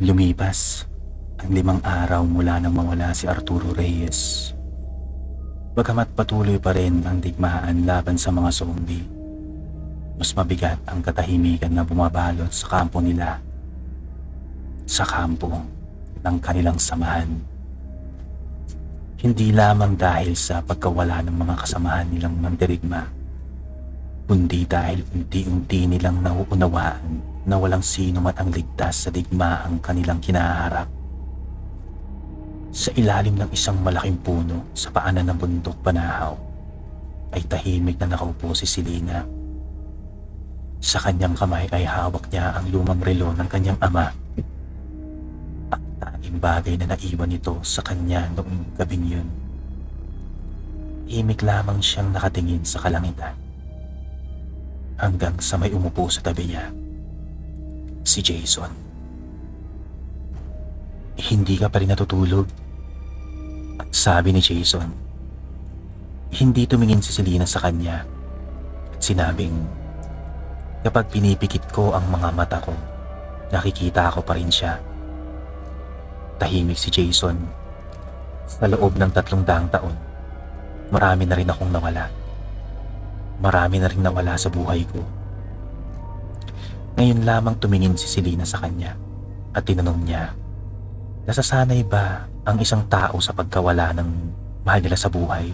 Lumipas ang 5 araw mula nang mawala si Arturo Reyes. Bagamat patuloy pa rin ang digmaan laban sa mga zombie, mas mabigat ang katahimikan na bumabalot sa kampo nila, sa kampo ng kanilang samahan. Hindi lamang dahil sa pagkawala ng mga kasamahan nilang mandirigma, kundi dahil unti-unti nilang nauunawaan na walang sino man ang ligtas sa digmaang kanilang kinaharap. Sa ilalim ng isang malaking puno sa paanan ng bundok Banahaw ay tahimik na nakaupo si Selena. Sa kanyang kamay ay hawak niya ang lumang relo ng kanyang ama. Ang tanging bagay na naiwan nito sa kanya noong gabing yun. Tahimik lamang siyang nakatingin sa kalangitan hanggang sa may umupo sa tabi niya, si Jason. Hindi ka pa rin natutulog? At sabi ni Jason. Hindi tumingin si Selena sa kanya at sinabing, kapag pinipikit ko ang mga mata ko, nakikita ko pa rin siya. Tahimik si Jason. Sa loob ng 300 taon, marami na rin akong nawala. Marami na rin nawala sa buhay ko. Ngayon lamang tumingin si Selena sa kanya at tinanong niya, nasasanay ba ang isang tao sa pagkawala ng mahal nila sa buhay?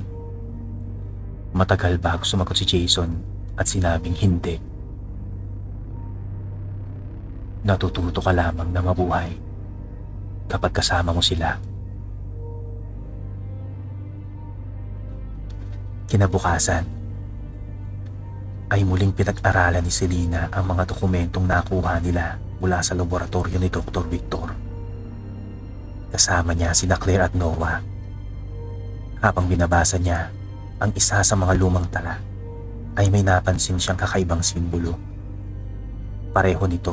Matagal bago sumagot si Jason at sinabing hindi. Natututo ka lamang na mabuhay kapag kasama mo sila. Kinabukasan ay muling pinag-aralan ni Selena ang mga dokumentong nakuha nila mula sa laboratorio ni Dr. Victor. Kasama niya sina Claire at Noah. Habang binabasa niya ang isa sa mga lumang tala, ay may napansin siyang kakaibang simbolo. Pareho nito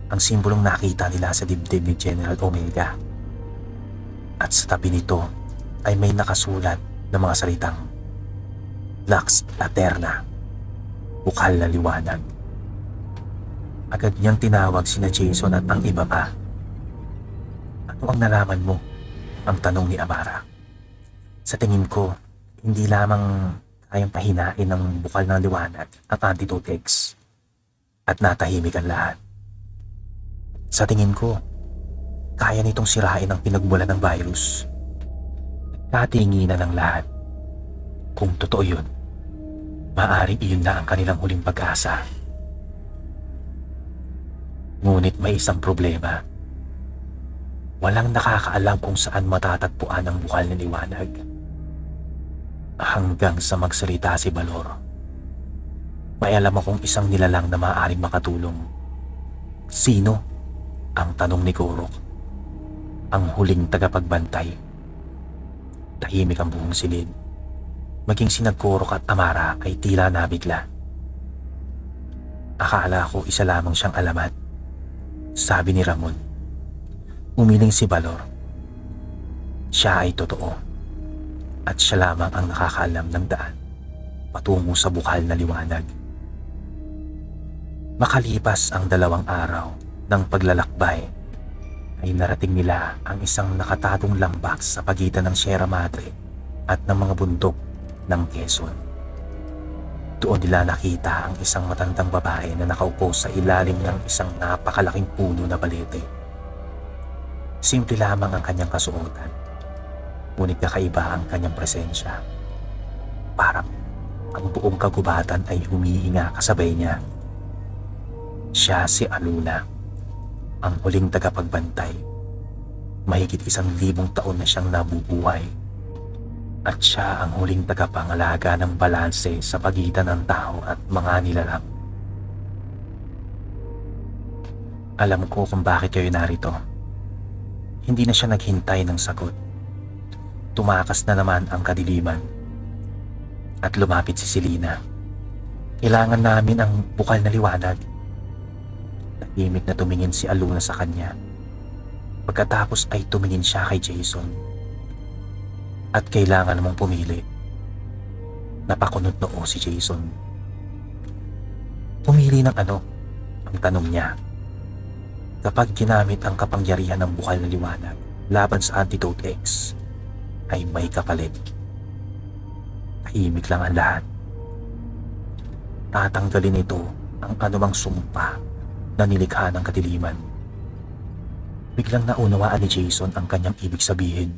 ang simbolong nakita nila sa dibdib ni General Omega. At sa tabi nito ay may nakasulat na mga salitang Lux Aeterna, bukal na liwanag. Agad niyang tinawag sina Jason at ang iba pa. Ano ang nalaman mo? Ang tanong ni Amara. Sa tingin ko, hindi lamang kayang pahinain ng bukal ng liwanag ang antidote X at natahimik ang lahat. Sa tingin ko, kaya nitong sirain ang pinagmulan ng virus. Nagkatinginan ng lahat. Kung totoo yun, maaaring iyon na ang kanilang huling pag-asa. Ngunit may isang problema. Walang nakakaalam kung saan matatagpuan ang bukal na liwanag. Hanggang sa magsalita si Balor. May alam akong isang nilalang na maaaring makatulong. Sino? Ang tanong ni Gorok. Ang huling tagapagbantay. Tahimik ang buong silid. Maging sina Gorok at Amara ay tila nabigla. Akala ko isa lamang siyang alamat, sabi ni Ramon. Umiling si Balor. Siya ay totoo at siya lamang ang nakakaalam ng daan patungo sa bukal na liwanag. Makalipas ang 2 araw ng paglalakbay ay narating nila ang isang nakatagong lambak sa pagitan ng Sierra Madre at ng mga bundok ng Quezon. Doon nila nakita ang isang matandang babae na nakaupo sa ilalim ng isang napakalaking puno na balete. Simple lamang ang kanyang kasuotan, ngunit kakaiba ang kanyang presensya. Parang ang buong kagubatan ay humihinga kasabay niya. Siya si Aluna, ang huling tagapagbantay. Mahigit 1,000 taon na siyang nabubuhay. At siya ang huling tagapangalaga ng balanse sa pagitan ng tao at mga nilalang. Alam ko kung bakit kayo narito. Hindi na siya naghintay ng sagot. Tumakas na naman ang kadiliman. At lumapit si Selena. Kailangan namin ang bukal na liwanag. Tahimik na tumingin si Aluna sa kanya. Pagkatapos ay tumingin siya kay Jason. At kailangan mong pumili. Napakunot noo si Jason. Pumili ng ano? Ang tanong niya. Kapag ginamit ang kapangyarihan ng bukal na liwanag laban sa Antidote X, ay may kapalit. Tahimik lang ang lahat. Tatanggalin ito ang anumang sumpa na nilikha ng kadiliman. Biglang naunawaan ni Jason ang kanyang ibig sabihin.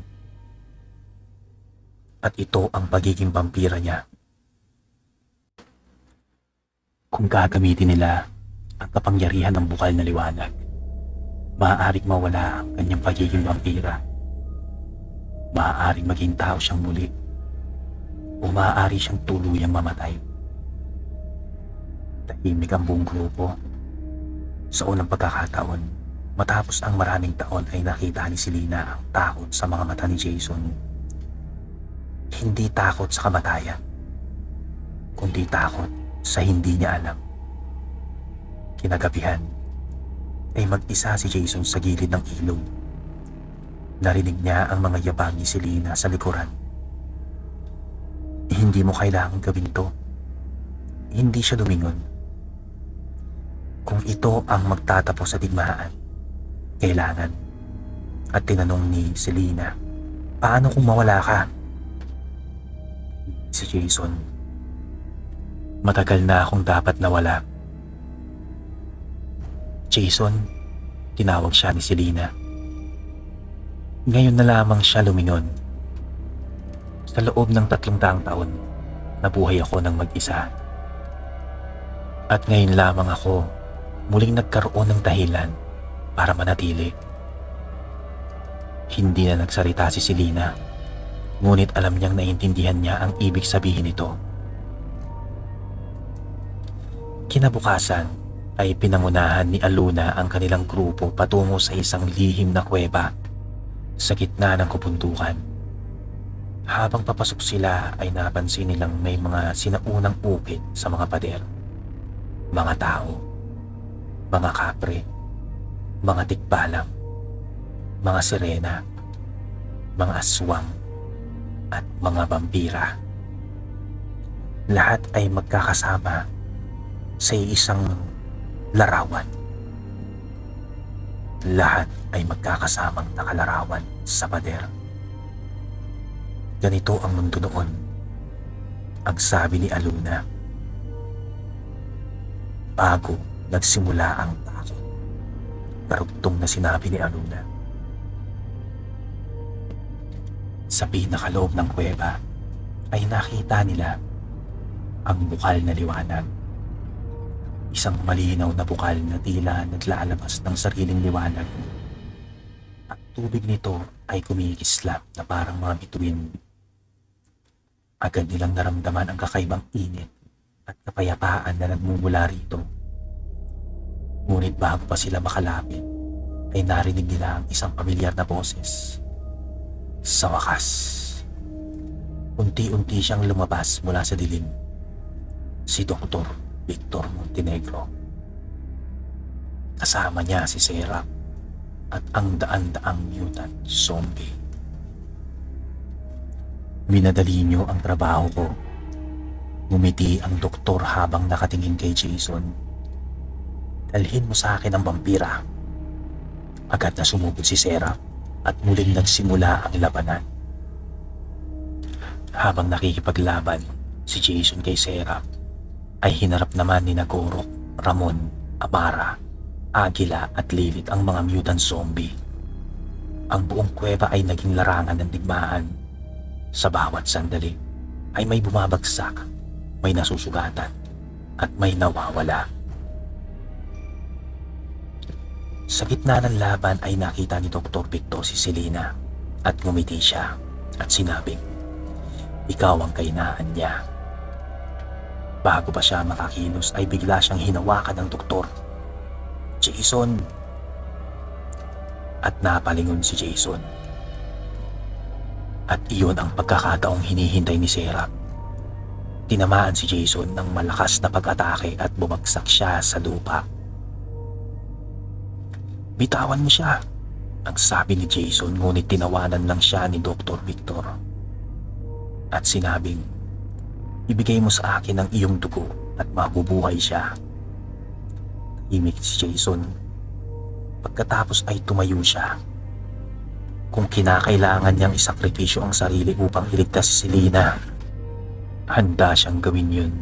At ito ang pagiging vampira niya. Kung gagamitin nila ang kapangyarihan ng bukal na liwanag, maaaring mawala ang kanyang pagiging vampira. Maaaring maging tao siyang muli, o maaari siyang tuluyang mamatay. Tahimik ang buong grupo. Sa unang pagkakataon, matapos ang maraming taon, ay nakita ni Selena ang takot sa mga mata ni Jason. Hindi takot sa kamatayan, kundi takot sa hindi niya alam. Kinagabihan ay mag-isa si Jason sa gilid ng ilog. Narinig niya ang mga yabag ni Selena sa likuran. Hindi mo kailangang gawin to. Hindi siya lumingon. Kung ito ang magtatapos sa digmaan, kailangan. At tinanong ni Selena, paano kung mawala ka? Si Jason, matagal na akong dapat nawala. Jason, tinawag siya ni Selena. Ngayon na lamang siya lumingon. Sa loob ng 300 taon, nabuhay ako ng mag-isa. At ngayon lamang ako muling nagkaroon ng dahilan para manatili. Hindi na nagsalita si Selena, ngunit alam niyang naiintindihan niya ang ibig sabihin nito. Kinabukasan ay pinangunahan ni Aluna ang kanilang grupo patungo sa isang lihim na kuweba sa gitna ng kabundukan. Habang papasok sila ay napansin nilang may mga sinaunang upit sa mga pader. Mga tao, mga kapre, mga tikbalang, mga sirena, mga aswang, at mga vampira. Lahat ay magkakasama sa isang larawan. Lahat ay magkakasamang nakalarawan sa pader. Ganito ang mundo noon, ang sabi ni Aluna. Bago nagsimula ang takot, karugtong na sinabi ni Aluna. Sa pinakaloob ng kuweba ay nakita nila ang bukal na liwanag. Isang malinaw na bukal na tila naglalabas ng sariling liwanag. Ang tubig nito ay kumikislap na parang mga bituin. Agad nilang naramdaman ang kakaibang init at kapayapaan na nagmumula rito. Ngunit bago pa sila makalapit, ay narinig nila ang isang pamilyar na boses. Sa wakas, unti-unti siyang lumabas mula sa dilim. Si Dr. Victor Montenegro. Kasama niya si Sarah at ang daan-daang mutant zombie. Minadali niyo ang trabaho ko. Ngumiti ang doktor habang nakatingin kay Jason. Dalhin mo sa akin ang vampira. Agad na sumugod si Sarah at muling nagsimula ang labanan. Habang nakikipaglaban si Jason kay Sarah, ay hinarap naman ni Nagorok, Ramon, Amara, Agila at Lilith ang mga mutant zombie. Ang buong kuweba ay naging larangan ng digmaan. Sa bawat sandali ay may bumabagsak, may nasusugatan, at may nawawala. Sa gitna ng laban ay nakita ni Dr. Victor si Selena at ngumiti siya at sinabing, ikaw ang kainaan niya. Bago pa siya makakilos ay bigla siyang hinawakan ng doktor. Jason! At napalingon si Jason. At iyon ang pagkakataong hinihintay ni Sarah. Tinamaan si Jason ng malakas na pag-atake at bumagsak siya sa lupa. Bitawan mo siya, ang sabi ni Jason, ngunit tinawanan lang siya ni Dr. Victor. At sinabing, ibigay mo sa akin ang iyong dugo at mabubuhay siya. Tahimik si Jason. Pagkatapos ay tumayo siya. Kung kinakailangan niyang isakripisyo ang sarili upang iligtas si Selena, handa siyang gawin yun.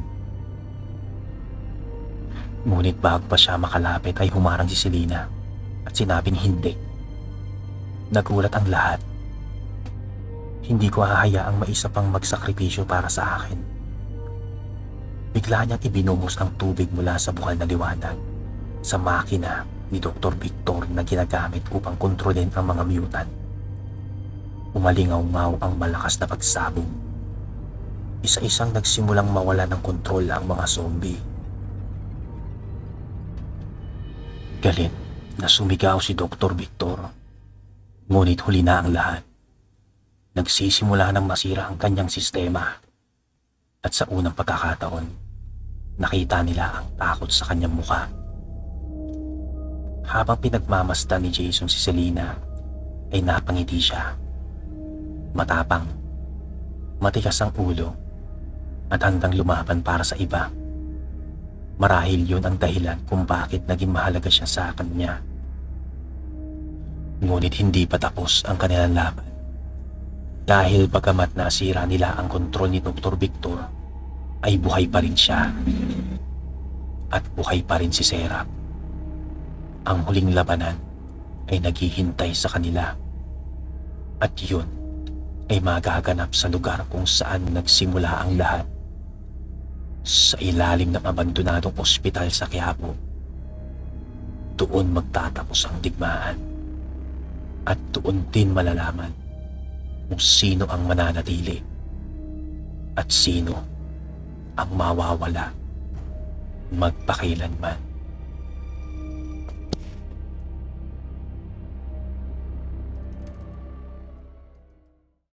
Ngunit bago pa siya makalapit ay humarang si Selena at sinabing hindi. Nagulat ang lahat. Hindi ko hahayaang maisa pang magsakripisyo para sa akin. Bigla niyang ibinuhos ang tubig mula sa bukal na liwanag sa makina ni Dr. Victor na ginagamit upang kontrolin ang mga mutant. Umalingaw-ngaw ang malakas na pagsabog. Isa-isang nagsimulang mawala ng kontrol ang mga zombie. Galit na sumigaw si Dr. Victor. Ngunit huli na ang lahat. Nagsisimula ng masira ang kanyang sistema. At sa unang pagkakataon, nakita nila ang takot sa kanyang mukha. Habang pinagmamasdan ni Jason si Selena, ay napangiti siya. Matapang, matigas ang ulo, at handang lumaban para sa iba. Marahil yun ang dahilan kung bakit naging mahalaga siya sa kanya. Ngunit hindi pa tapos ang kanilang laban. Dahil bagamat nasira nila ang kontrol ni Dr. Victor, ay buhay pa rin siya. At buhay pa rin si Serap. Ang huling labanan ay naghihintay sa kanila. At yun ay magaganap sa lugar kung saan nagsimula ang lahat. Sa ilalim ng abandonadong ospital sa Quiapo. Doon magtatapos ang digmaan. At doon din malalaman kung sino ang mananatili at sino ang mawawala magpakailanman.